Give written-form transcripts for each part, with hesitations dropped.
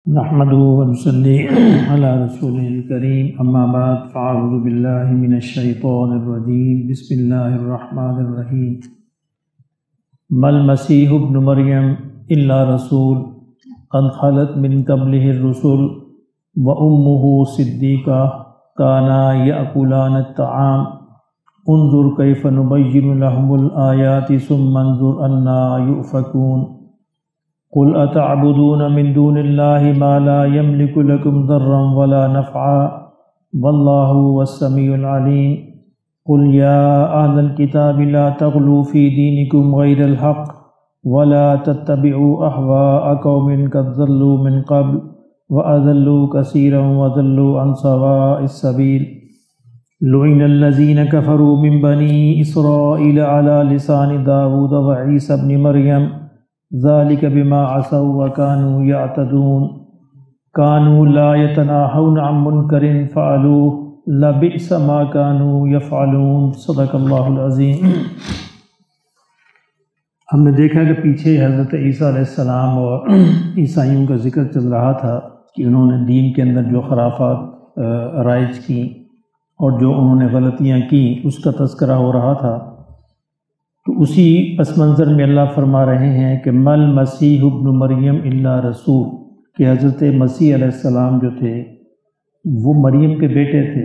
نحمده ونصلي على رسوله الكريم اما بعد فاعوذ بالله من الشيطان الرجيم بسم الله الرحمن الرحيم ما المسيح ابن مريم الا رسول قد خلت من قبله الرسل وامه صديقة كانا يأكلان الطعام انظر كيف نبين لهم الآيات ثم انظر أنى يؤفكون قل أتعبدون من دون الله ما لا يملك لكم ضرا ولا نفعا والله هو السميع العليم قل يا أهل الكتاب لا تغلوا في دينكم غير الحق ولا تتبعوا أهواء قوم قد ضلوا من قبل وأضلوا كثيرا وضلوا عن سواء السبيل لعن الذين كفروا من بني إسرائيل على لسان داود وعيسى ابن مريم ذلك بما عصوا وكانوا يعتدون كانوا لا يتناهون عن منكر فعلوه لبئس ما كانوا يفعلون صدق اللہ العظیم۔ ہم نے دیکھا کہ پیچھے حضرت عیسیٰ علیہ السلام اور عیسائیوں کا ذکر چل رہا تھا کہ انہوں نے دین کے اندر جو خرافات رائج کی اور جو انہوں نے غلطیاں کی اس کا تذکرہ ہو رہا تھا۔ تو اسی پس منظر میں اللہ فرما رہے ہیں کہ مل مسیح ابن مریم الا رسول، کہ حضرت مسیح علیہ السلام جو تھے وہ مریم کے بیٹے تھے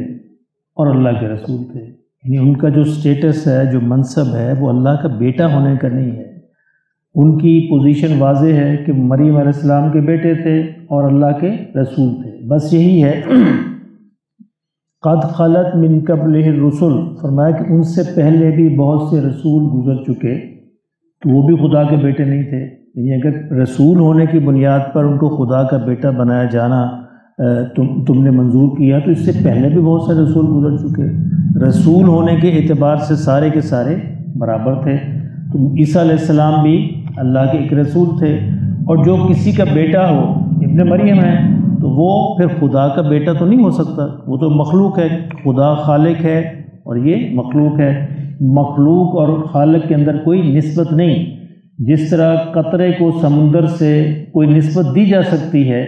اور اللہ کے رسول تھے، یعنی ان کا جو سٹیٹس ہے، جو منصب ہے، وہ اللہ کا بیٹا ہونے کا نہیں ہے۔ ان کی پوزیشن واضح ہے کہ مریم علیہ السلام کے بیٹے تھے اور اللہ کے رسول تھے، بس یہی ہے۔ قد خلت من قبلہ الرسل، فرمایا کہ ان سے پہلے بھی بہت سے رسول گزر چکے، تو وہ بھی خدا کے بیٹے نہیں تھے۔ یعنی اگر رسول ہونے کی بنیاد پر ان کو خدا کا بیٹا بنایا جانا تم نے منظور کیا، تو اس سے پہلے بھی بہت سے رسول گزر چکے۔ رسول ہونے کے اعتبار سے سارے کے سارے برابر تھے۔ تو عیسیٰ علیہ السلام بھی اللہ کے ایک رسول تھے، اور جو کسی کا بیٹا ہو، ابن مریم ہے، تو وہ پھر خدا کا بیٹا تو نہیں ہو سکتا، وہ تو مخلوق ہے۔ خدا خالق ہے اور یہ مخلوق ہے۔ مخلوق اور خالق کے اندر کوئی نسبت نہیں۔ جس طرح قطرے کو سمندر سے کوئی نسبت دی جا سکتی ہے،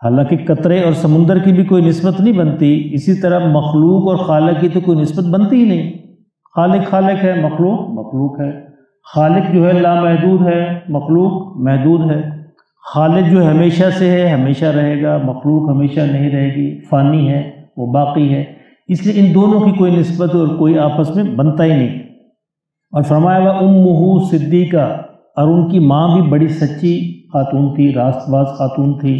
حالانکہ قطرے اور سمندر کی بھی کوئی نسبت نہیں بنتی، اسی طرح مخلوق اور خالق کی تو کوئی نسبت بنتی ہی نہیں۔ خالق خالق ہے، مخلوق مخلوق ہے۔ خالق جو ہے لامحدود ہے، مخلوق محدود ہے۔ خالق جو ہمیشہ سے ہے ہمیشہ رہے گا، مخلوق ہمیشہ نہیں رہے گی، فانی ہے، وہ باقی ہے۔ اس لیے ان دونوں کی کوئی نسبت اور کوئی آپس میں بنتا ہی نہیں۔ اور فرمایا وَأُمُّهُ صِدِّیقَةٌ، اور ان کی ماں بھی بڑی سچی خاتون تھی، راست باز خاتون تھی۔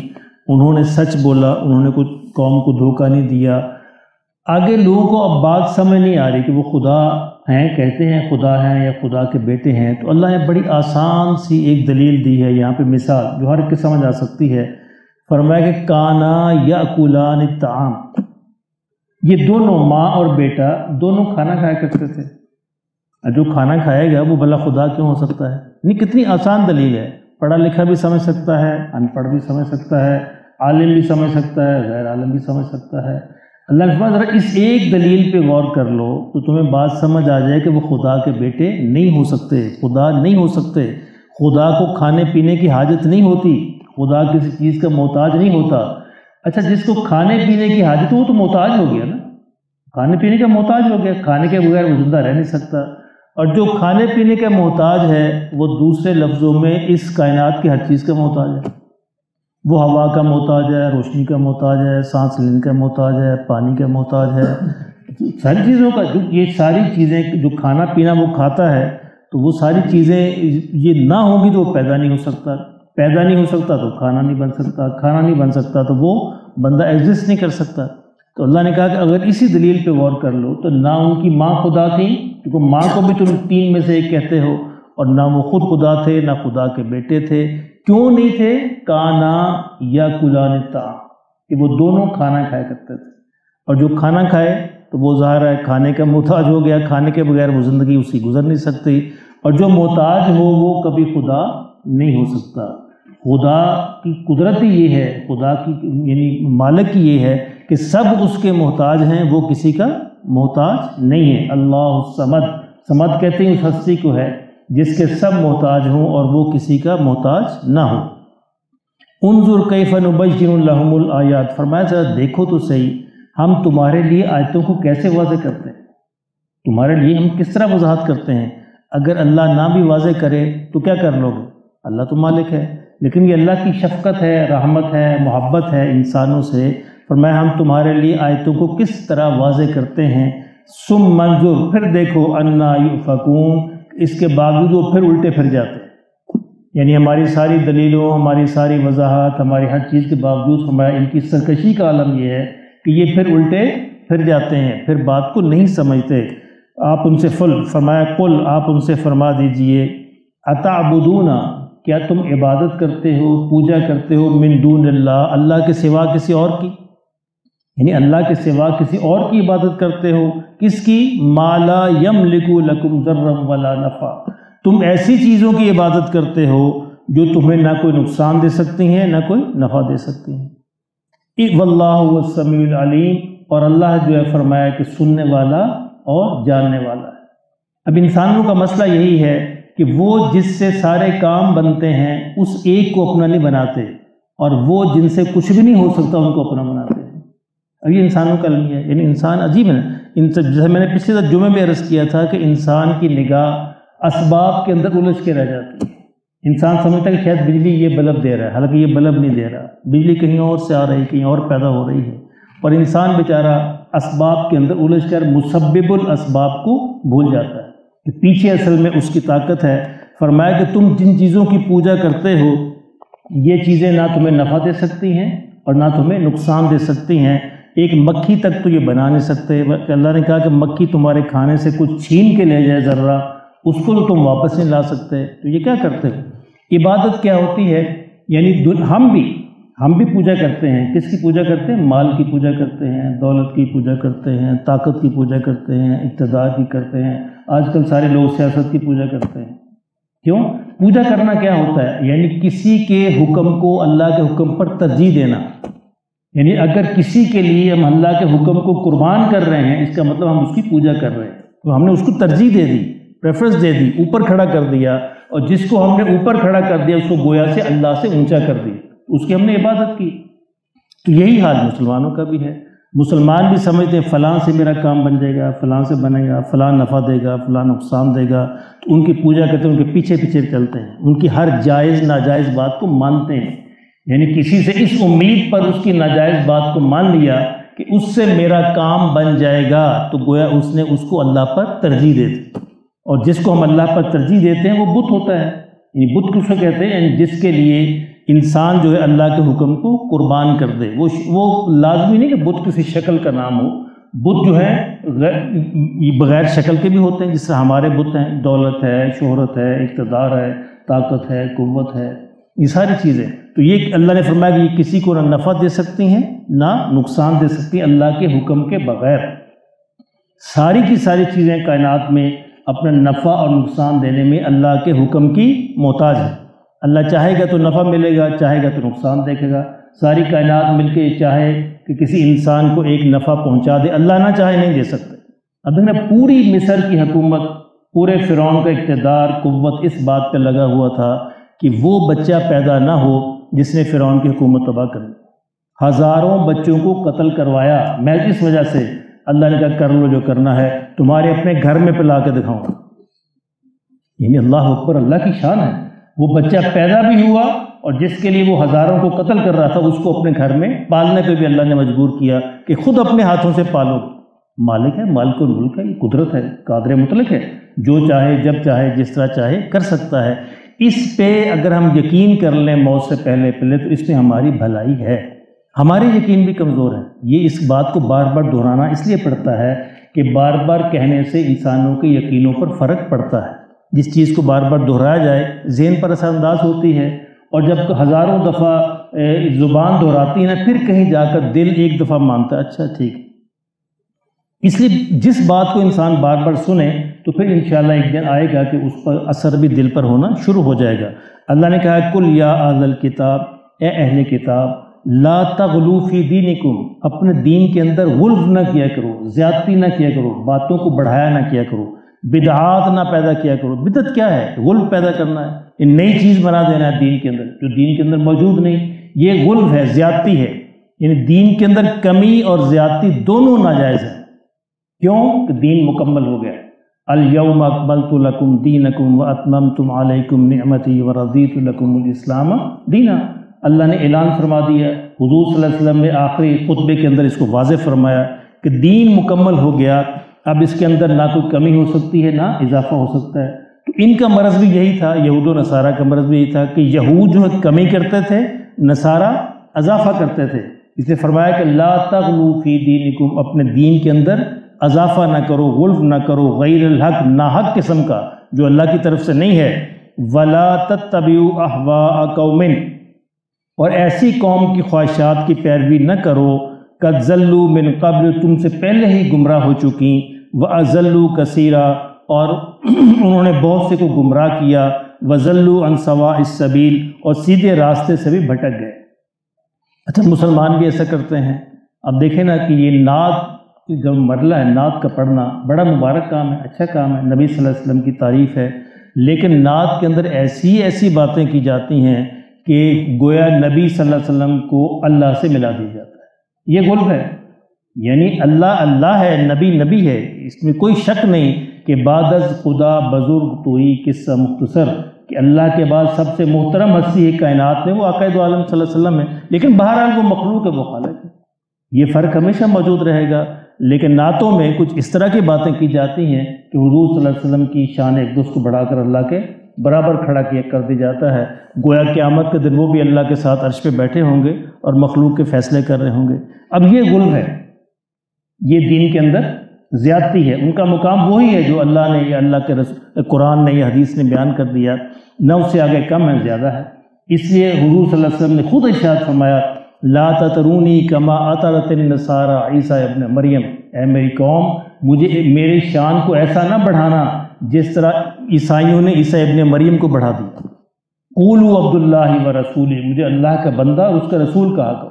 انہوں نے سچ بولا، انہوں نے کچھ قوم کو دھوکہ نہیں دیا۔ آگے لوگوں کو اب بات سمجھ نہیں آ رہی کہ وہ خدا ہیں، کہتے ہیں خدا ہیں یا خدا کے بیٹے ہیں، تو اللہ نے بڑی آسان سی ایک دلیل دی ہے یہاں پہ، مثال جو ہر کس سمجھ آ سکتی ہے۔ فرمایا کہ کانا یاکلان الطعام، یہ دونوں ماں اور بیٹا دونوں کھانا کھایا کرتے تھے۔ جو کھانا کھائے گا وہ بھلا خدا کیوں ہو سکتا ہے؟ نہیں، کتنی آسان دلیل ہے، پڑھا لکھا بھی سمجھ سکتا ہے، ان پڑھ بھی سمجھ سکتا ہے، عالم بھی سمجھ سکتا ہے، غیر عالم بھی سمجھ سکتا ہے۔ اللہ نے فرمایا ذرا اس ایک دلیل پہ غور کر لو تو تمہیں بات سمجھ آ جائے کہ وہ خدا کے بیٹے نہیں ہو سکتے، خدا نہیں ہو سکتے۔ خدا کو کھانے پینے کی حاجت نہیں ہوتی، خدا کسی چیز کا محتاج نہیں ہوتا۔ اچھا، جس کو کھانے پینے کی حاجت وہ تو محتاج ہو گیا نا، کھانے پینے کا محتاج ہو گیا، کھانے کے بغیر وہ زندہ رہ نہیں سکتا۔ اور جو کھانے پینے کا محتاج ہے وہ دوسرے لفظوں میں اس کائنات کی ہر چیز کا محتاج ہے۔ وہ ہوا کا محتاج ہے، روشنی کا محتاج ہے، سانس لینے کا محتاج ہے، پانی کا محتاج ہے، ساری چیزوں کا۔ یہ ساری چیزیں جو کھانا پینا وہ کھاتا ہے، تو وہ ساری چیزیں یہ نہ ہوں گی تو وہ پیدا نہیں ہو سکتا، پیدا نہیں ہو سکتا تو کھانا نہیں بن سکتا، کھانا نہیں بن سکتا تو وہ بندہ ایگزسٹ نہیں کر سکتا۔ تو اللہ نے کہا کہ اگر اسی دلیل پہ غور کر لو تو نہ ان کی ماں خدا تھی، کیونکہ ماں کو بھی تم تین میں سے ایک کہتے ہو، اور نہ وہ خود خدا تھے، نہ خدا کے بیٹے تھے۔ کیوں نہیں تھے؟ کانا یاکلان الطعام، کہ وہ دونوں کھانا کھایا کرتے تھے، اور جو کھانا کھائے تو وہ ظاہر ہے کھانے کا محتاج ہو گیا، کھانے کے بغیر وہ زندگی اس کی گزر نہیں سکتی، اور جو محتاج ہو وہ کبھی خدا نہیں ہو سکتا۔ خدا کی قدرت ہی یہ ہے، خدا کی یعنی مالک کی یہ ہے کہ سب اس کے محتاج ہیں، وہ کسی کا محتاج نہیں ہے۔ اللہ الصمد، صمد کہتے ہیں اس ہستی کو ہے جس کے سب محتاج ہوں اور وہ کسی کا محتاج نہ ہو۔ انظر کیف نبین لہم الآیات، فرمایا ذرا دیکھو تو صحیح ہم تمہارے لیے آیتوں کو کیسے واضح کرتے ہیں، تمہارے لیے ہم کس طرح وضاحت کرتے ہیں۔ اگر اللہ نہ بھی واضح کرے تو کیا کر لو گے، اللہ تو مالک ہے، لیکن یہ اللہ کی شفقت ہے، رحمت ہے، محبت ہے انسانوں سے۔ فرمایا ہم تمہارے لیے آیتوں کو کس طرح واضح کرتے ہیں۔ ثم منظر، پھر دیکھو، انا یؤفکون، اس کے باوجود وہ پھر الٹے پھر جاتے ہیں، یعنی ہماری ساری دلیلوں، ہماری ساری وضاحت، ہماری ہر چیز کے باوجود ہمارا ان کی سرکشی کا عالم یہ ہے کہ یہ پھر الٹے پھر جاتے ہیں، پھر بات کو نہیں سمجھتے۔ آپ ان سے فرمایا قل، آپ ان سے فرما دیجئے، اتعبدون، کیا تم عبادت کرتے ہو، پوجا کرتے ہو، من دون اللہ، اللہ کے سوا کسی اور کی، یعنی اللہ کے سوا کسی اور کی عبادت کرتے ہو، کس کی، ما لا یملک لکم ضرا ولا نفع، تم ایسی چیزوں کی عبادت کرتے ہو جو تمہیں نہ کوئی نقصان دے سکتی ہیں نہ کوئی نفع دے سکتی ہیں۔ واللہ هو السمیع العلیم، اور اللہ جو ہے فرمایا کہ سننے والا اور جاننے والا ہے۔ اب انسانوں کا مسئلہ یہی ہے کہ وہ جس سے سارے کام بنتے ہیں اس ایک کو اپنا نہیں بناتے، اور وہ جن سے کچھ بھی نہیں ہو سکتا ان کو اپنا بناتے ہیں۔ اب یہ انسانوں کا المیہ ہے، یعنی انسان عجیب ہے۔ جیسے میں نے پچھلے جمعے میں عرض کیا تھا کہ انسان کی نگاہ اسباب کے اندر الجھ کے رہ جاتی ہے۔ انسان سمجھتا ہے کہ شاید بجلی یہ بلب دے رہا ہے، حالانکہ یہ بلب نہیں دے رہا، بجلی کہیں اور سے آ رہی، کہیں اور پیدا ہو رہی ہے، اور انسان بیچارہ اسباب کے اندر الجھ کر مسبب الاسباب کو بھول جاتا ہے کہ پیچھے اصل میں اس کی طاقت ہے۔ فرمایا کہ تم جن چیزوں کی پوجا کرتے ہو یہ چیزیں نہ تمہیں نفع دے سکتی ہیں اور نہ تمہیں نقصان دے سکتی ہیں۔ ایک مکھی تک تو یہ بنا نہیں سکتے، اللہ نے کہا کہ مکھی تمہارے کھانے سے کچھ چھین کے لے جائے ذرہ، اس کو تو تم واپس نہیں لا سکتے، تو یہ کیا کرتے ہو؟ عبادت کیا ہوتی ہے؟ یعنی ہم بھی پوجا کرتے ہیں، کس کی پوجا کرتے ہیں؟ مال کی پوجا کرتے ہیں، دولت کی پوجا کرتے ہیں، طاقت کی پوجا کرتے ہیں، اقتدار کی کرتے ہیں، آج کل سارے لوگ سیاست کی پوجا کرتے ہیں۔ کیوں؟ پوجا کرنا کیا ہوتا ہے؟ یعنی کسی کے حکم کو اللہ کے حکم پر ترجیح دینا، یعنی اگر کسی کے لیے ہم اللہ کے حکم کو قربان کر رہے ہیں اس کا مطلب ہم اس کی پوجا کر رہے ہیں، تو ہم نے اس کو ترجیح دے دی، پریفرنس دے دی، اوپر کھڑا کر دیا، اور جس کو ہم نے اوپر کھڑا کر دیا اس کو گویا سے اللہ سے اونچا کر دیا، اس کی ہم نے عبادت کی۔ تو یہی حال مسلمانوں کا بھی ہے، مسلمان بھی سمجھتے ہیں فلاں سے میرا کام بن جائے گا، فلاں سے بنے گا، فلاں نفع دے گا، فلاں نقصان دے گا، تو ان کی پوجا کرتے ہیں، ان کے پیچھے پیچھے چلتے ہیں، ان کی ہر جائز ناجائز بات کو مانتے ہیں، یعنی کسی سے اس امید پر اس کی ناجائز بات کو مان لیا کہ اس سے میرا کام بن جائے گا، تو گویا اس نے اس کو اللہ پر ترجیح دے دی، اور جس کو ہم اللہ پر ترجیح دیتے ہیں وہ بت ہوتا ہے۔ یعنی بت کس کو کہتے ہیں؟ یعنی جس کے لیے انسان جو ہے اللہ کے حکم کو قربان کر دے، وہ لازمی نہیں کہ بت کسی شکل کا نام ہو، بت جو ہے بغیر شکل کے بھی ہوتے ہیں، جس سے ہمارے بت ہیں، دولت ہے، شہرت ہے، اقتدار ہے، طاقت ہے، قوت ہے، یہ ساری چیزیں۔ تو یہ اللہ نے فرمایا کہ یہ کسی کو نہ نفع دے سکتی ہیں نہ نقصان دے سکتی ہیں اللہ کے حکم کے بغیر۔ ساری کی ساری چیزیں کائنات میں اپنا نفع اور نقصان دینے میں اللہ کے حکم کی محتاج ہے۔ اللہ چاہے گا تو نفع ملے گا، چاہے گا تو نقصان دیکھے گا۔ ساری کائنات مل کے چاہے کہ کسی انسان کو ایک نفع پہنچا دے، اللہ نہ چاہے نہیں دے سکتے۔ اب دیکھنا پوری مصر کی حکومت، پورے فرعون کا اقتدار، قوت اس بات پہ لگا ہوا تھا کہ وہ بچہ پیدا نہ ہو جس نے فرعون کی حکومت تباہ کر دی۔ ہزاروں بچوں کو قتل کروایا محض اس وجہ سے۔ اللہ نے کہا کر لو جو کرنا ہے، تمہارے اپنے گھر میں پلا کے دکھاؤں گا۔ یعنی اللہ اکبر، اللہ کی شان ہے۔ وہ بچہ پیدا بھی ہوا اور جس کے لیے وہ ہزاروں کو قتل کر رہا تھا اس کو اپنے گھر میں پالنے پہ بھی اللہ نے مجبور کیا کہ خود اپنے ہاتھوں سے پالو۔ مالک ہے، مالک الملک ہے، یہ قدرت ہے، قادر مطلق ہے، جو چاہے جب چاہے جس طرح چاہے کر سکتا ہے۔ اس پہ اگر ہم یقین کر لیں موت سے پہلے تو اس میں ہماری بھلائی ہے۔ ہمارے یقین بھی کمزور ہیں، یہ اس بات کو بار بار دہرانا اس لیے پڑتا ہے کہ بار بار کہنے سے انسانوں کے یقینوں پر فرق پڑتا ہے۔ جس چیز کو بار بار دہرایا جائے ذہن پر اثر انداز ہوتی ہے، اور جب ہزاروں دفعہ زبان دہراتی ہے نا، پھر کہیں جا کر دل ایک دفعہ مانتا ہے اچھا ٹھیک۔ اس لیے جس بات کو انسان بار بار سنے تو پھر انشاءاللہ ایک دن آئے گا کہ اس پر اثر بھی دل پر ہونا شروع ہو جائے گا۔ اللہ نے کہا کل یا اہل الکتاب، اے اہل کتاب، لا تغلو فی دینکم، اپنے دین کے اندر غلو نہ کیا کرو، زیادتی نہ کیا کرو، باتوں کو بڑھایا نہ کیا کرو، بدعات نہ پیدا کیا کرو۔ بدعت کیا ہے؟ غلو پیدا کرنا ہے، نئی چیز بنا دینا ہے دین کے اندر جو دین کے اندر موجود نہیں۔ یہ غلو ہے، زیادتی ہے، یعنی دین کے اندر کمی اور زیادتی دونوں ناجائز ہیں۔ کیوں کہ دین مکمل ہو گیا۔ الیوم اکملت لکم دینکم واتممت علیکم نعمتی ورضیت لکم الاسلام دینا۔ اللہ نے اعلان فرما دیا، حضور صلی اللہ علیہ وسلم نے آخری خطبے کے اندر اس کو واضح فرمایا کہ دین مکمل ہو گیا، اب اس کے اندر نہ کوئی کمی ہو سکتی ہے نہ اضافہ ہو سکتا ہے۔ تو ان کا مرض بھی یہی تھا، یہود و نصارہ کا مرض بھی یہی تھا کہ یہود جو ہے کمی کرتے تھے، نصارہ اضافہ کرتے تھے۔ اس نے فرمایا کہ لا تغلو فی دینکم، اپنے دین کے اندر اضافہ نہ کرو، غلو نہ کرو، غیر الحق، ناحق قسم کا جو اللہ کی طرف سے نہیں ہے۔ ولا تتبعوا اہواء قوم، اور ایسی قوم کی خواہشات کی پیروی نہ کرو، قد ضلوا من قبل، تم سے پہلے ہی گمراہ ہو چکی، واضلوا کثیرا، اور انہوں نے بہت سے کو گمراہ کیا، وضلوا عن سواء السبیل، اور سیدھے راستے سے بھی بھٹک گئے۔ اچھا مسلمان بھی ایسا کرتے ہیں۔ اب دیکھیں نا کہ یہ نعت جو مرلہ ہے، نعت کا پڑھنا بڑا مبارک کام ہے، اچھا کام ہے، نبی صلی اللہ علیہ وسلم کی تعریف ہے، لیکن نعت کے اندر ایسی باتیں کی جاتی ہیں کہ گویا نبی صلی اللہ علیہ وسلم کو اللہ سے ملا دیا جاتا ہے۔ یہ غلو ہے، یعنی اللہ اللہ ہے، نبی نبی ہے، اس میں کوئی شک نہیں کہ بعد از خدا بزرگ توئی قصہ مختصر، کہ اللہ کے بعد سب سے محترم ہستی ہے کائنات میں وہ آقا دو عالم صلی اللہ علیہ وسلم ہے، لیکن بہرحال وہ مخلوق ہے، وہ خالق ہے۔ یہ فرق ہمیشہ موجود رہے گا، لیکن نعتوں میں کچھ اس طرح کی باتیں کی جاتی ہیں کہ حضور صلی اللہ علیہ وسلم کی شان ایک دوست کو بڑھا کر اللہ کے برابر کھڑا کر دی جاتا ہے، گویا قیامت کے دن وہ بھی اللہ کے ساتھ عرش پہ بیٹھے ہوں گے اور مخلوق کے فیصلے کر رہے ہوں گے۔ اب یہ غلو ہے، یہ دین کے اندر زیادتی ہے، ان کا مقام وہی ہے جو اللہ نے یا اللہ کے قرآن نے یا حدیث نے بیان کر دیا، نہ اس سے آگے کم ہے زیادہ ہے۔ اس لیے حضور صلی اللہ علیہ وسلم نے خود ارشاد فرمایا لا تطرونی کما اطرت النصارى عیسیٰ ابن مریم، اے میری قوم مجھے میری شان کو ایسا نہ بڑھانا جس طرح عیسائیوں نے عیسیٰ ابن مریم کو بڑھا دیا۔ قولوا عبد اللہ و رسول، مجھے اللہ کا بندہ اور اس کا رسول کہا کرو،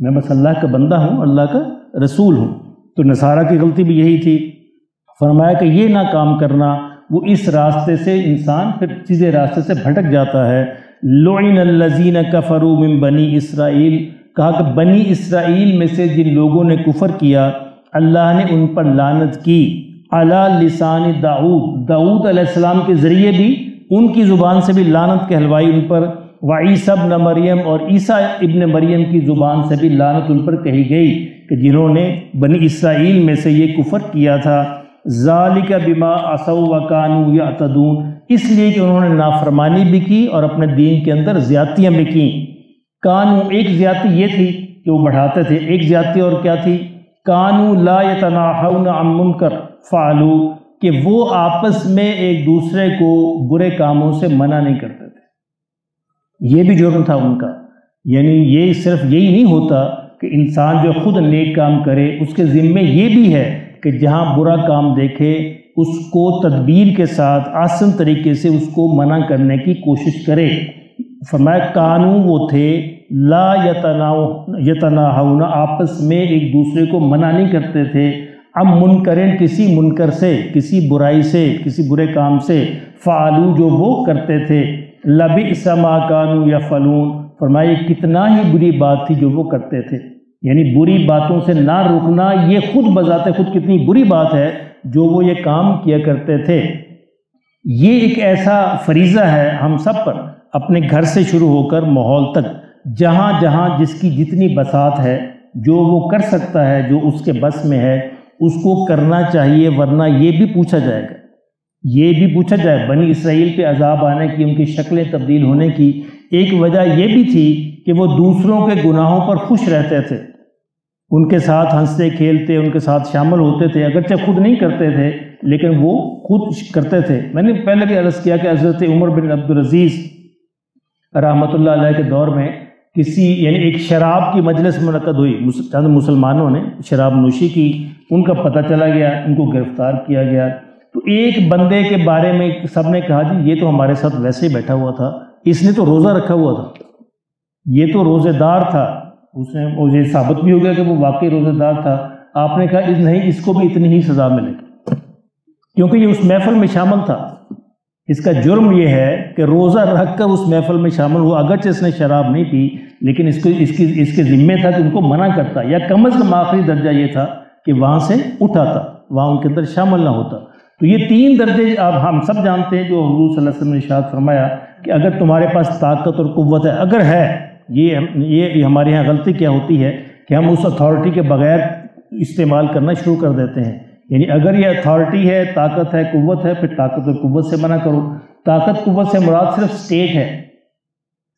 میں بس اللہ کا بندہ ہوں، اللہ کا رسول ہوں۔ تو نصارہ کی غلطی بھی یہی تھی، فرمایا کہ یہ نہ کام کرنا، وہ اس راستے سے انسان پھر سیدھے راستے سے بھٹک جاتا ہے۔ لعن الذین کفروا من بنی اسرائیل، کہا کہ بنی اسرائیل میں سے جن لوگوں نے کفر کیا اللہ نے ان پر لعنت کی، علی لسان داؤد، داؤد علیہ السلام کے ذریعے بھی ان کی زبان سے بھی لعنت کہلوائی ان پر، وعیسیٰ ابن مریم، اور عیسیٰ ابن مریم کی زبان سے بھی لعنت ان پر کہی گئی کہ جنہوں نے بنی اسرائیل میں سے یہ کفر کیا تھا۔ ذالک بما عصوا وکانوا یعتدون، اس لیے کہ انہوں نے نافرمانی بھی کی اور اپنے دین کے اندر زیادتیاں بھی کی۔ کانو، ایک زیادتی یہ تھی کہ وہ بڑھاتے تھے، ایک زیادتی اور کیا تھی؟ کانو لا یتناہون عن منکر فعلوا، کہ وہ آپس میں ایک دوسرے کو برے کاموں سے منع نہیں کرتے تھے، یہ بھی جرم تھا ان کا۔ یعنی یہ صرف یہی نہیں ہوتا کہ انسان جو خود نیک کام کرے، اس کے ذمے یہ بھی ہے کہ جہاں برا کام دیکھے اس کو تدبیر کے ساتھ آسن طریقے سے اس کو منع کرنے کی کوشش کرے۔ فرمایا کانو وہ تھے لا یتناہون، آپس میں ایک دوسرے کو منع نہیں کرتے تھے، ام منکرین، کسی منکر سے، کسی برائی سے، کسی برے کام سے، فعلوا، جو وہ کرتے تھے، لبئس ما کانوا یفعلون، فرمایا کتنا ہی بری بات تھی جو وہ کرتے تھے۔ یعنی بری باتوں سے نہ روکنا یہ خود بذات خود کتنی بری بات ہے جو وہ یہ کام کیا کرتے تھے۔ یہ ایک ایسا فریضہ ہے ہم سب پر، اپنے گھر سے شروع ہو کر ماحول تک، جہاں جہاں جس کی جتنی بساط ہے، جو وہ کر سکتا ہے، جو اس کے بس میں ہے، اس کو کرنا چاہیے، ورنہ یہ بھی پوچھا جائے گا، یہ بھی پوچھا جائے۔ بنی اسرائیل پہ عذاب آنے کی، ان کی شکلیں تبدیل ہونے کی ایک وجہ یہ بھی تھی کہ وہ دوسروں کے گناہوں پر خوش رہتے تھے، ان کے ساتھ ہنستے کھیلتے، ان کے ساتھ شامل ہوتے تھے، اگرچہ خود نہیں کرتے تھے لیکن وہ خود کرتے تھے۔ میں نے پہلے بھی عرض کیا کہ حضرت عمر بن عبدالعزیز رحمۃ اللہ علیہ کے دور میں یعنی ایک شراب کی مجلس منعقد ہوئی، چند مسلمانوں نے شراب نوشی کی، ان کا پتہ چلا گیا، ان کو گرفتار کیا گیا۔ تو ایک بندے کے بارے میں سب نے کہا جی یہ تو ہمارے ساتھ ویسے ہی بیٹھا ہوا تھا، اس نے تو روزہ رکھا ہوا تھا، یہ تو روزے دار تھا، اس نے مجھے ثابت بھی ہو گیا کہ وہ واقعی روزے دار تھا۔ آپ نے کہا نہیں، اس کو بھی اتنی ہی سزا ملے گی، کیونکہ یہ اس محفل میں شامل تھا۔ اس کا جرم یہ ہے کہ روزہ رکھ کر اس محفل میں شامل ہوا، اگرچہ اس نے شراب نہیں پی لیکن اس کے ذمے تھا کہ ان کو منع کرتا، یا کم از کم آخری درجہ یہ تھا کہ وہاں سے اٹھاتا، وہاں ان کے اندر شامل نہ ہوتا۔ تو یہ 3 درجے اب ہم سب جانتے ہیں جو حضور صلی اللہ علیہ وسلم نے ارشاد فرمایا کہ اگر تمہارے پاس طاقت اور قوت ہے، اگر ہے، یہ ہمارے ہاں غلطی کیا ہوتی ہے کہ ہم اس اتھارٹی کے بغیر استعمال کرنا شروع کر دیتے ہیں۔ یعنی اگر یہ اتھارٹی ہے، طاقت ہے، قوت ہے، پھر طاقت اور قوت سے منع کرو۔ طاقت قوت سے مراد صرف اسٹیٹ ہے،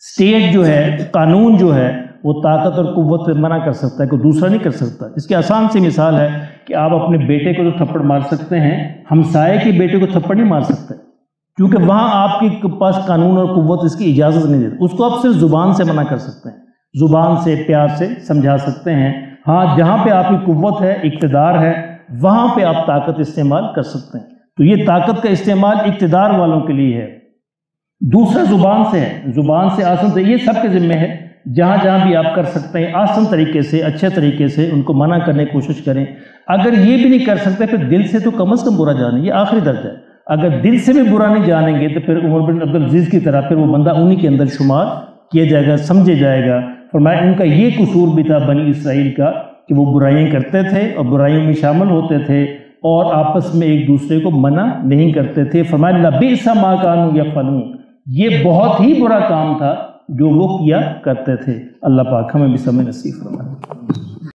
اسٹیٹ جو ہے، قانون جو ہے وہ طاقت اور قوت سے منع کر سکتا ہے، کوئی دوسرا نہیں کر سکتا۔ اس کی آسان سی مثال ہے کہ آپ اپنے بیٹے کو تو تھپڑ مار سکتے ہیں، ہمسائے کے بیٹے کو تھپڑ نہیں مار سکتے، کیونکہ وہاں آپ کے پاس قانون اور قوت اس کی اجازت نہیں دیتی۔ اس کو آپ صرف زبان سے منع کر سکتے ہیں، زبان سے، پیار سے سمجھا سکتے ہیں۔ ہاں، جہاں پہ آپ کی قوت ہے، اقتدار ہے، وہاں پہ آپ طاقت استعمال کر سکتے ہیں۔ تو یہ طاقت کا استعمال اقتدار والوں کے لیے ہے۔ دوسرا زبان سے ہے، زبان سے آسن سے، یہ سب کے ذمہ ہے۔ جہاں جہاں بھی آپ کر سکتے ہیں آسن طریقے سے، اچھے طریقے سے ان کو منع کرنے کی کوشش کریں۔ اگر یہ بھی نہیں کر سکتے پھر دل سے تو کم از کم برا جانیں، یہ آخری درجہ ہے۔ اگر دل سے بھی برا نہیں جانیں گے تو پھر عمر بن عبدالعزیز کی طرح پھر وہ بندہ انہی کے اندر شمار کیا جائے گا، سمجھے جائے گا۔ فرمایا ان کا یہ قصور بھی تھا بنی اسرائیل کا کہ وہ برائیاں کرتے تھے اور برائیوں میں شامل ہوتے تھے اور آپس میں ایک دوسرے کو منع نہیں کرتے تھے۔ فرمایا لبئس ما کانوا یفعلون، یہ بہت ہی برا کام تھا جو وہ کیا کرتے تھے۔ اللہ پاک ہمیں بھی سمجھ نصیب فرمائے۔